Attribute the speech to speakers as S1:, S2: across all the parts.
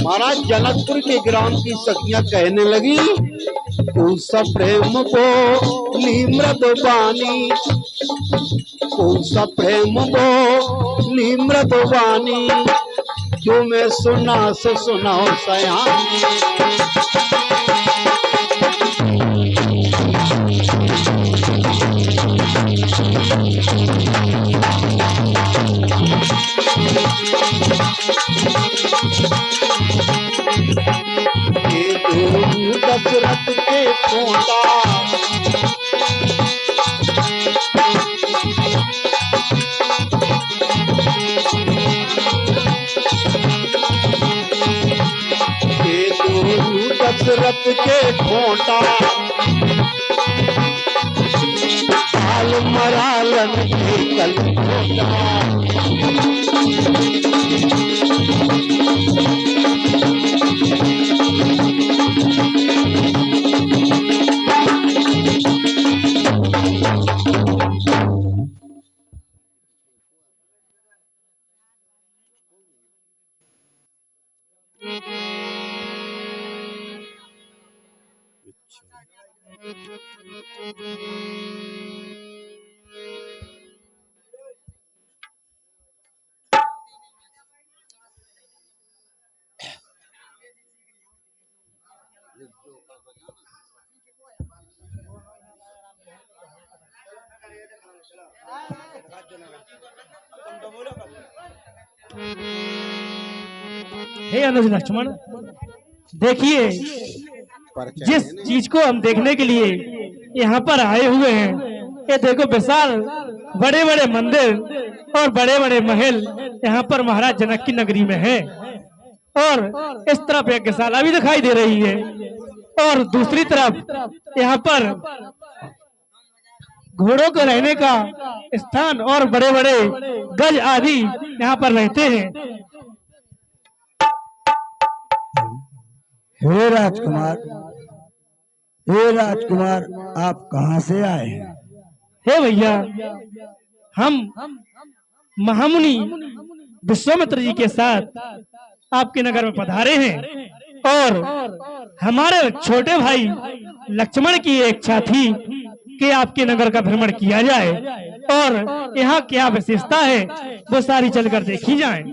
S1: महाराज जनकपुर के ग्राम की सखियां कहने लगी, उस प्रेम बोली मृदुबानी, उस प्रेम बोली मृदुबानी, जो मैं सुना से सुनाओ सयानी। दशरथ के पोता दशरथ के पोता, काल मरालन के कल
S2: हे अनुज लक्ष्मण, देखिए जिस चीज को हम देखने के लिए यहाँ पर आए हुए हैं, ये देखो विशाल बड़े बड़े मंदिर और बड़े बड़े महल यहाँ पर महाराज जनक की नगरी में है। और इस तरफ यज्ञशाला भी दिखाई दे रही है और दूसरी तरफ यहाँ पर घोड़ों के रहने का स्थान और बड़े बड़े गज आदि यहाँ पर रहते हैं।
S3: हे राजकुमार, हे राजकुमार, आप कहाँ से आए हैं?
S2: हे भैया, हम महामुनि विश्वामित्र जी के साथ आपके नगर में पधारे हैं और हमारे छोटे भाई लक्ष्मण की एक इच्छा थी कि आपके नगर का भ्रमण किया जाए और यहाँ क्या विशेषता है वो सारी चलकर देखी जाए।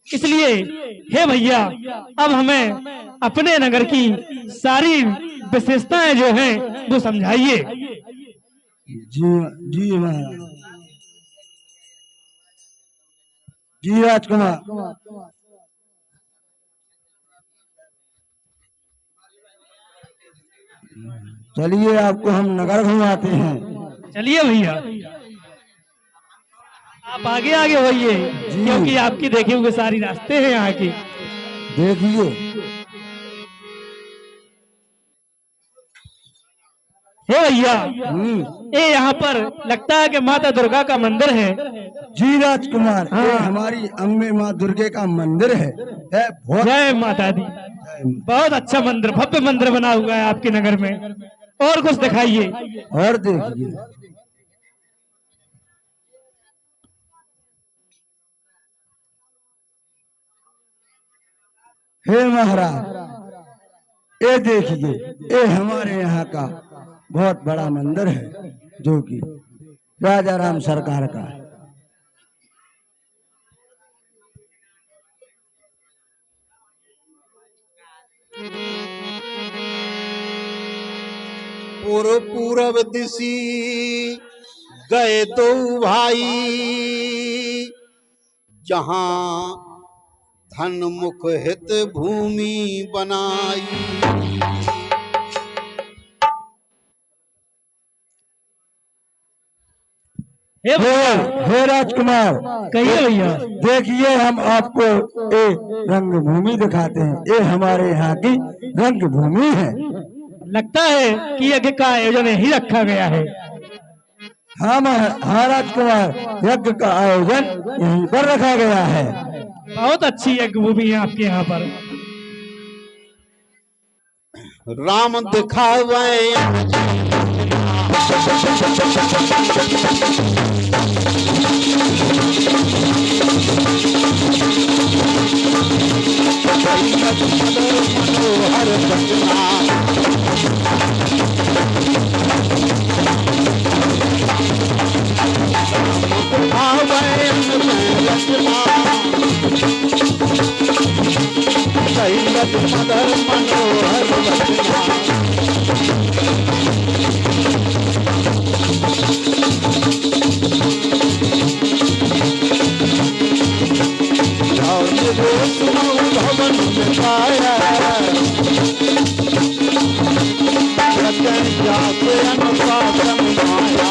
S2: इसलिए हे भैया, अब हमें अपने नगर की सारी विशेषताएं जो हैं वो समझाइए।
S3: जी जी महाराज, जी राजकुमार, चलिए आपको हम नगर घुमाते हैं।
S2: चलिए भैया, आप आगे आगे होइए क्योंकि आपकी देखे हुए सारी रास्ते हैं यहाँ की।
S3: देखिए,
S2: हे भैया, ये यहाँ पर लगता है कि माता दुर्गा का मंदिर है।
S3: जी राजकुमार,
S2: हाँ।
S3: ये हमारी अम्बे माँ दुर्गे का मंदिर है। बहुत
S2: जय माता दी। बहुत अच्छा मंदिर, भव्य मंदिर बना हुआ है आपके नगर में। और कुछ दिखाइए।
S3: और देखिए, हे महाराज, ये देखिए, ये हमारे यहाँ का बहुत बड़ा मंदिर है जो कि राजा राम सरकार का है।
S1: पूरब दिशी गए दो भाई, जहां धन मुख हित भूमि बनाई।
S3: हे राजकुमार,
S2: कहिए भैया।
S3: देखिए, हम आपको एक रंग भूमि दिखाते हैं। ये हमारे यहाँ की रंग भूमि है।
S2: लगता है कि यज्ञ का आयोजन यही रखा गया है।
S3: हाँ राजकुमार, यज्ञ का आयोजन यहीं पर रखा गया है।
S2: बहुत अच्छी यज्ञ भूमि है आपके यहाँ पर।
S1: राम दिखावे कैलस मदर मनोहर बचना आवैन में रचना कैलस मदर मनोहर बचना भवन में पाया रचन जात अनुशासन माया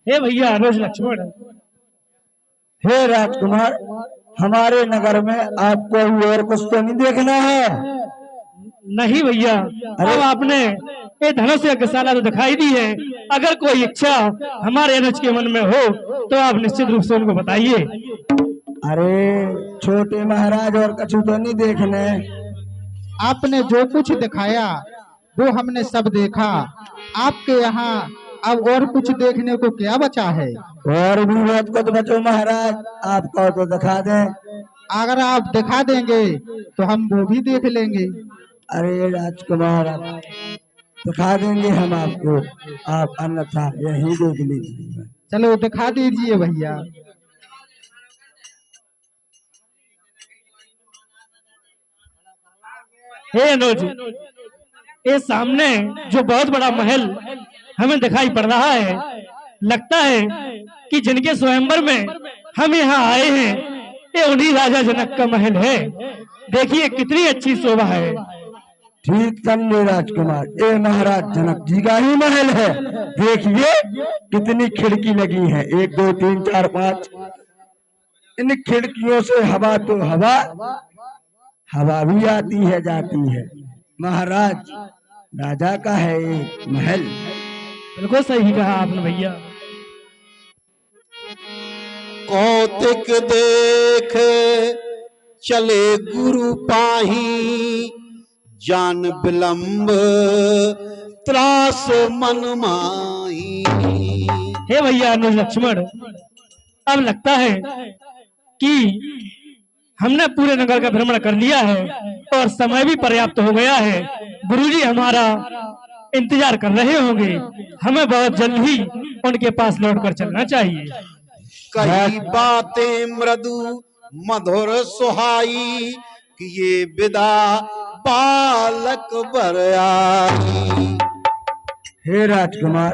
S2: हे भैया अनुज लक्ष्मण,
S3: हे राजकुमार, हमारे नगर में आपको और कुछ तो नहीं देखना है?
S2: नहीं भैया, अब आपने ये धनुष यज्ञशाला तो दिखाई दी है। अगर कोई इच्छा हमारे अनुज के मन में हो तो आप निश्चित रूप से उनको बताइए।
S3: अरे छोटे महाराज, और कछु तो नहीं देखने?
S4: आपने जो कुछ दिखाया वो हमने सब देखा। आपके यहाँ अब और कुछ देखने को क्या बचा है?
S3: और भी बहुत कुछ बचो महाराज, आप कहो तो दिखा दें।
S4: अगर आप दिखा देंगे तो हम वो भी देख लेंगे।
S3: अरे राजकुमार, आप दिखा देंगे हम आपको, आप अन्यथा यही देख लीजिए।
S4: चलो दिखा दीजिए भैया।
S2: हे अनुज, ये सामने जो बहुत बड़ा महल हमें दिखाई पड़ रहा है, लगता है कि जिनके स्वयंवर में हम यहाँ आए हैं ये उन्हीं राजा जनक का महल है। देखिए कितनी अच्छी शोभा है।
S3: ठीक समझे राजकुमार, ये महाराज जनक जी का ही महल है। देखिए कितनी खिड़की लगी है, 1 2 3 4 5। इन खिड़कियों से हवा तो हवा भी आती है जाती है। महाराज राजा का है ये महल।
S2: बिल्कुल सही कहा आपने भैया।
S1: कौतिक देख चले गुरु पाही जान विलंब त्रास मन माही।
S2: हे भैया अनुज लक्ष्मण, अब लगता है कि हमने पूरे नगर का भ्रमण कर लिया है और समय भी पर्याप्त हो गया है। गुरुजी हमारा इंतजार कर रहे होंगे, हमें बहुत जल्द ही उनके पास लौटकर चलना चाहिए।
S1: कई बातें मृदु मधुर सुहाई कि ये विदा बालक बर आई।
S3: हे राजकुमार,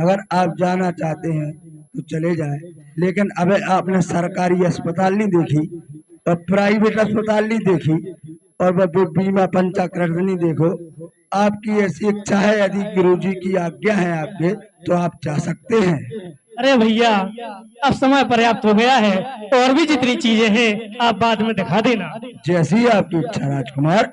S3: अगर आप जाना चाहते हैं तो चले जाएं, लेकिन अब आपने सरकारी अस्पताल नहीं देखी और प्राइवेट अस्पताल नहीं देखी और वह बीमा पंचाकृत नहीं देखो। आपकी ऐसी इच्छा है, यदि गुरुजी की आज्ञा है आपके, तो आप जा सकते हैं।
S2: अरे भैया, अब समय पर्याप्त हो गया है, और भी जितनी चीजें हैं आप बाद में दिखा देना।
S3: जैसी आपकी इच्छा राजकुमार।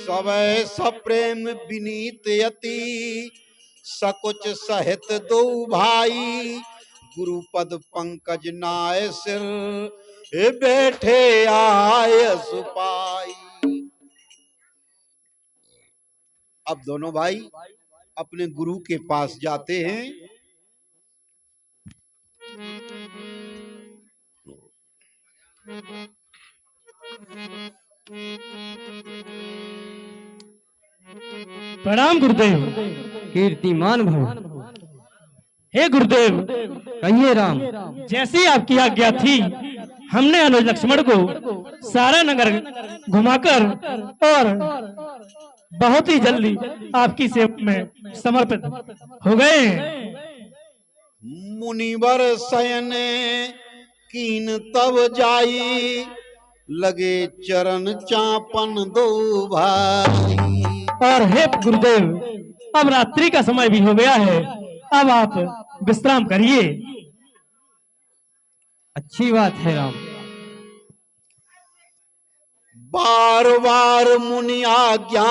S1: सवै सप्रेम विनीत यति सकुच सहित दो भाई गुरुपद पंकज नाय सिर बैठे आय सुपाई। अब दोनों भाई अपने गुरु के पास जाते हैं।
S2: प्रणाम गुरुदेव।
S5: कीर्तिमान भव।
S2: हे गुरुदेव,
S5: कहिए राम।
S2: जैसी आपकी आज्ञा थी, हमने अनुज लक्ष्मण को सारा नगर घुमाकर और बहुत ही जल्दी आपकी सेवा में समर्पित हो गए हैं।
S1: मुनिवर शयन कीन तब जाई लगे चरण चापन दो भाई।
S2: और हे गुरुदेव, अब रात्रि का समय भी हो गया है, अब आप विश्राम करिए।
S5: अच्छी बात है राम।
S1: बार बार मुनि आज्ञा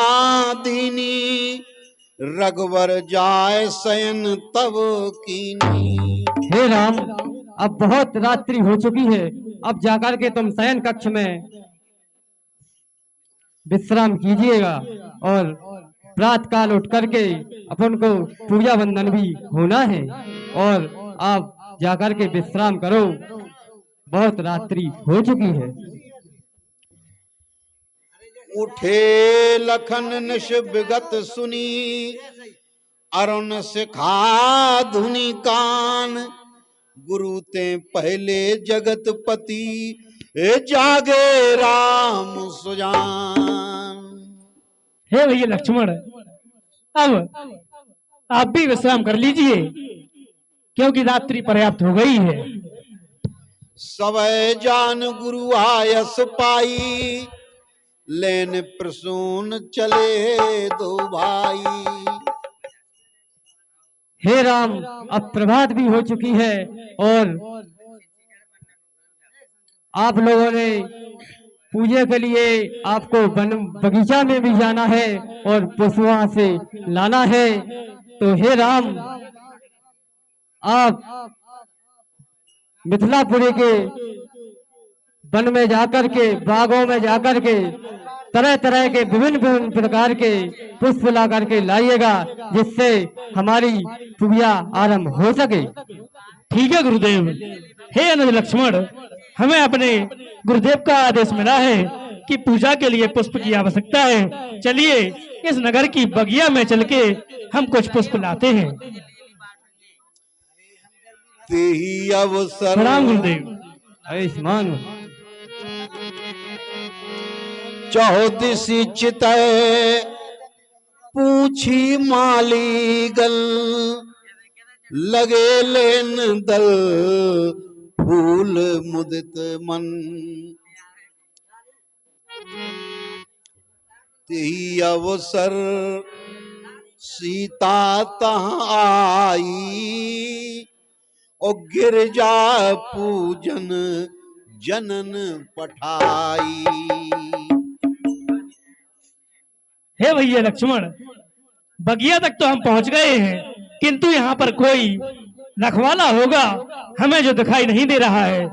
S1: दीनी रघुवर जाय शयन तब कीनी।
S5: हे राम, अब बहुत रात्रि हो चुकी है, अब जाकर के तुम शयन कक्ष में विश्राम कीजिएगा और प्रातः काल उठ करके अपन को पूजा वंदन भी होना है और आप जाकर के विश्राम करो, बहुत रात्रि हो चुकी है।
S1: उठे लखन निश विगत सुनी, अरुण सिखा धुनि कान। गुरु ते पहले जगत पति, जागे राम सुजान।
S2: हे भैया लक्ष्मण, अब आप भी विश्राम कर लीजिए, क्योंकि रात्रि पर्याप्त हो गई है।
S1: सवै जान गुरु आयस पाई, लेन प्रसून चले दो भाई।
S5: हे राम, अब प्रभात भी हो चुकी है और आप लोगों ने पूजा के लिए आपको बगीचा में भी जाना है और पुष्प वहां से लाना है। तो हे राम, आप मिथिलापुरी के वन में जाकर के, बागों में जाकर के तरह तरह के विभिन्न विभिन्न प्रकार के पुष्प ला करके लाइएगा, जिससे हमारी पूजा आरंभ हो सके।
S2: ठीक है गुरुदेव। हे अनुज लक्ष्मण, हमें अपने गुरुदेव का आदेश मिला है कि पूजा के लिए पुष्प की आवश्यकता है। चलिए इस नगर की बगिया में चल के हम कुछ पुष्प लाते हैं।
S1: तेही अवसर
S2: प्रणाम गुरुदेव।
S5: आयुष्मान
S1: चौदिसी चितय पूछी माली गल, लगे लेन दल फूल मुदित मन। तेही अवसर सीता तहाँ आई, और गिरजा पूजन जनन पठाई।
S2: हे भैया लक्ष्मण, बगिया तक तो हम पहुंच गए हैं, किंतु यहाँ पर कोई रखवाला होगा हमें जो दिखाई नहीं दे रहा है।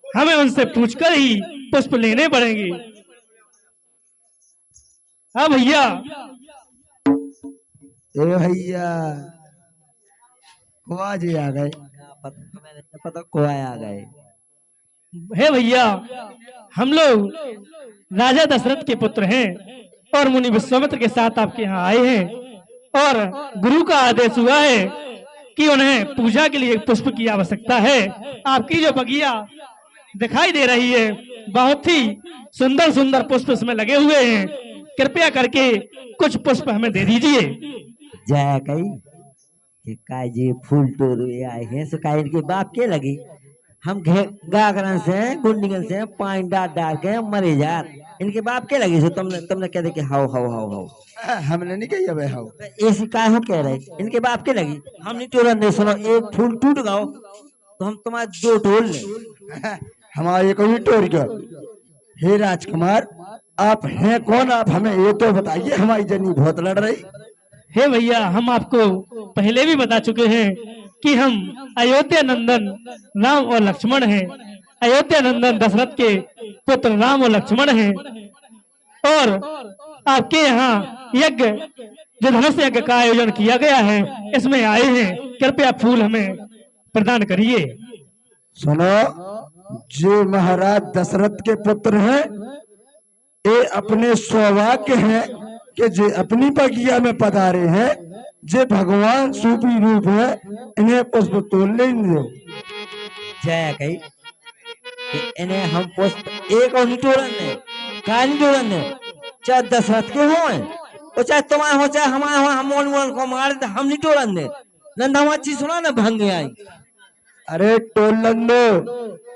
S2: हमें उनसे पूछकर ही पुष्प लेने पड़ेंगे। हाँ भैया।
S3: ए भैया, कुआ जी आ गए। पता कुआ आ गए।
S2: हे भैया, हम लोग राजा दशरथ के पुत्र हैं और मुनि विश्वामित्र के साथ आपके यहाँ आए हैं और गुरु का आदेश हुआ है कि उन्हें पूजा के लिए पुष्प की आवश्यकता है। आपकी जो बगिया दिखाई दे रही है, बहुत ही सुंदर सुंदर पुष्प इसमें लगे हुए हैं। कृपया करके कुछ पुष्प हमें दे दीजिए।
S6: जय कही काय जी फूल तोड़े आए हैं, सो काय इनके बाप के लगी। हम गागरन से गुंडिगन से पानी डाल डाल के मरे जात, इनके बाप के लगी। सो तुमने कह दे कि हाउ हाउ हाउ हाउ,
S3: हमने नहीं कही अब हाउ।
S6: ऐसी काय हो कह रहे, इनके बाप के लगी। हम नहीं तोड़न दे। सुनो, एक फूल टूट गाओ तो हम तुम्हारे दो तोड़ ले।
S3: हमारे कोई टोर गया। हे राजकुमार, आप हैं कौन? आप हमें ये तो बताइए, हमारी जनी बहुत लड़ रही।
S2: हे भैया, हम आपको पहले भी बता चुके हैं कि हम अयोध्या नंदन राम और लक्ष्मण हैं। अयोध्या नंदन दशरथ के पुत्र राम और लक्ष्मण हैं और आपके यहाँ यज्ञ, जो धनुष यज्ञ का आयोजन किया गया है, इसमें आए हैं। कृपया फूल हमें प्रदान करिए।
S3: सुनो, जो महाराज दशरथ के पुत्र हैं, ये अपने सौभाग्य हैं कि जो अपनी बगिया में पधारे हैं। जे भगवान सूपी रूप है, इन्हें पुष्प तोड़ लेंगे।
S6: जय कही इन्हें हम पुष्प एक और नहीं तोड़न दे, काय नहीं तोड़न दे। चाहे दशरथ के हो चाहे तुम्हारे हो चाहे हमारे हो, हम मोल को मारे तो हम नहीं तोड़न दे। नंदा हम अच्छी सुना ना भंग आई।
S3: अरे टोलन दो।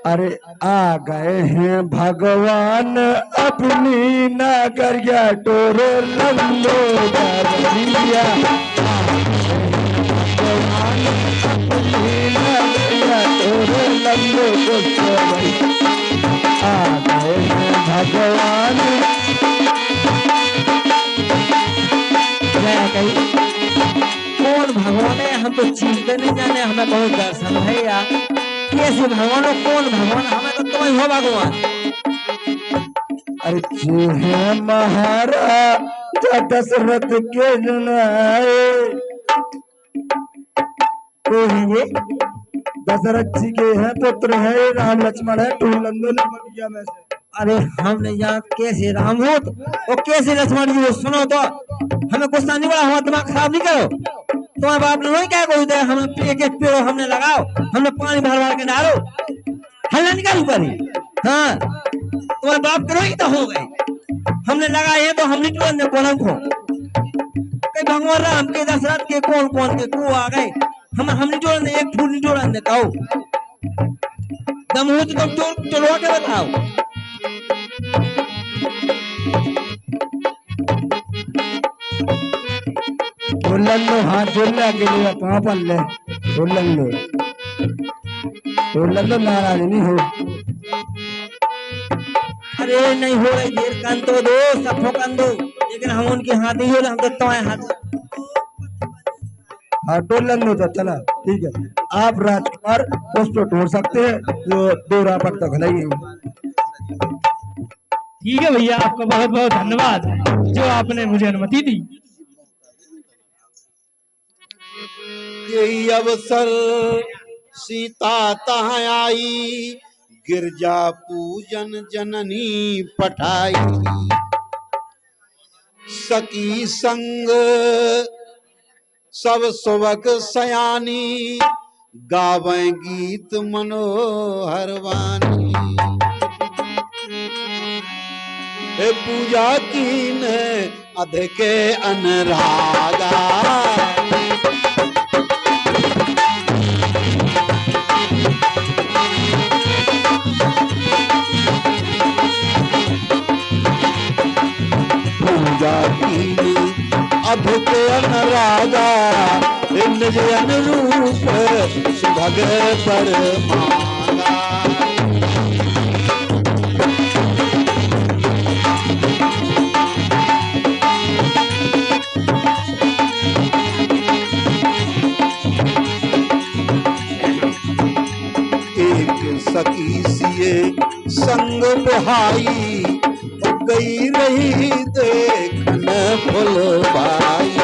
S3: अरे आ गए हैं भगवान अपनी नगरिया, टोरो लंदो दरिया। भगवान अपनी नगरिया, टोरो लंदो दरिया। आ गए हैं भगवान।
S6: जय कही हम तो चीनते नहीं जाने, हमें बहुत दर्शन है यार। कैसे भगवान हो, कौन भगवान, हमें तो तुम ही हो भगवान।
S3: अरे जे है महाराजा दशरथ के जुनाए, तो ये दशरथ जी के हैं पुत्र है, राम लक्ष्मण है, टूलंदो ने बगिया में से।
S6: अरे हमने यहाँ कैसे राम हो और कैसे लक्ष्मण जी हो, सुनो तो हमें गुस्सा नहीं बड़ा, हमारा दिमाग खराब नहीं करो। तुम्हारे बाप ने नहीं क्या कोई दे, हमें एक एक पेड़ो हमने लगाओ, हमने पानी भर भर के डालो, हल्ला निकाल पड़ी। हाँ तुम्हारे बाप के रोई तो हो गए, हमने लगाए हैं तो हम नहीं तुरंत बोला को कई भगवान राम के दशरथ के कौन कौन के को आ गए, हम नहीं जोड़न दे, एक फूल नहीं जोड़न दे, कहो दम हो तो तुम चलवा के बताओ।
S3: झूलन लो, हाथ झूलने के लिए कहाँ पर ले, झूलन लो, झूलन लो, नाराज नहीं हो।
S6: अरे नहीं हो रही देर कन तो दो, सब कन दो, लेकिन हम उनके हाथ नहीं हो रहे, हम तो तुम्हारे हाथ।
S3: हाँ टोलन लो तो चला ठीक है, आप राजकुमार पुष्प तोड़ सकते हैं, जो 2 रापट तक नहीं।
S2: ठीक है भैया, आपका बहुत बहुत धन्यवाद जो आपने मुझे अनुमति दी।
S1: यही अवसर सीता तहाँ आई, गिरजा पूजन जननी पठाई। सखी संग सब सुबक सयानी, गावें गीत मनोहर वानी। हे पूजा कीन अधिक अनुरागा, अभित अनुरागा, निज अनुरूप सुभग पर मांगा। एक सखी सिए संग बहाई, गई रही देखन फुलवाई।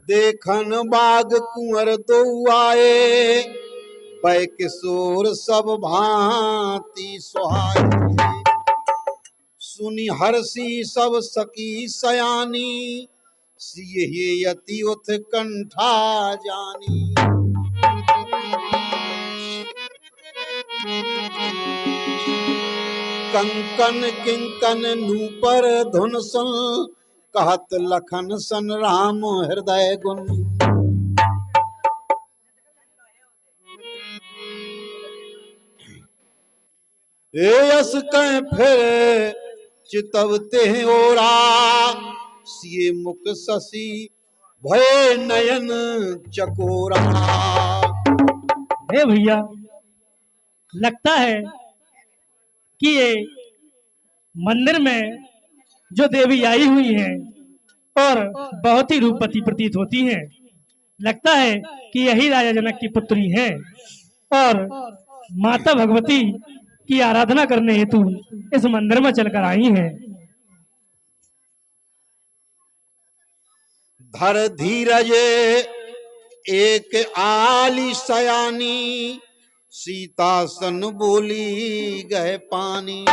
S1: देखन बाग कुंवर दो आए, बै किशोर सब भांति सुहाए। सुनी हर्षी सब सकी सयानी, सिए यति उत्कंठा जानी। कंकन किंकन नूपर धुन सुन, कहत लखन सन राम हृदय गुण। यस कह फिर चितवते ओरा, सिए मुख शशि भय नयन चकोरा।
S2: भैया लगता है कि ये मंदिर में जो देवी आई हुई हैं और बहुत ही रूपवती प्रतीत होती हैं, लगता है कि यही राजा जनक की पुत्री हैं और माता भगवती की आराधना करने हेतु इस मंदिर में चलकर आई हैं।
S1: धर धीरज एक आली सयानी, सीता सन बोली गए पानी।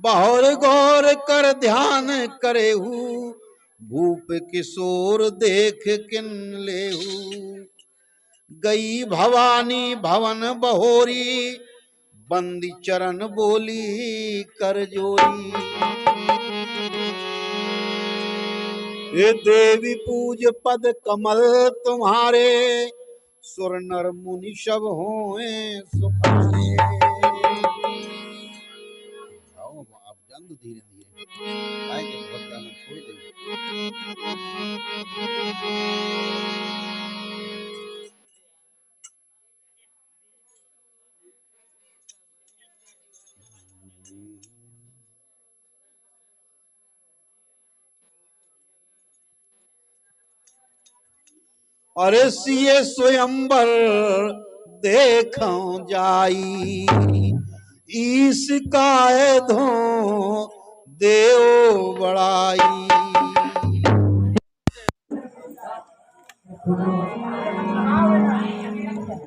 S1: बहुर गौर कर ध्यान करेहू, भूप किशोर देख किन लेहू। गई भवानी भवन बहोरी, बंदी चरण बोली कर जोरी। ये देवी पूज पद कमल तुम्हारे, सुर नर मुनि सब होए सुखारे। आप जान दो धीरे धीरे, आए के भगवान छोड़ दे। अरे सिए स्वयंवर देखो जाई, ईस काय धो देव बड़ाई।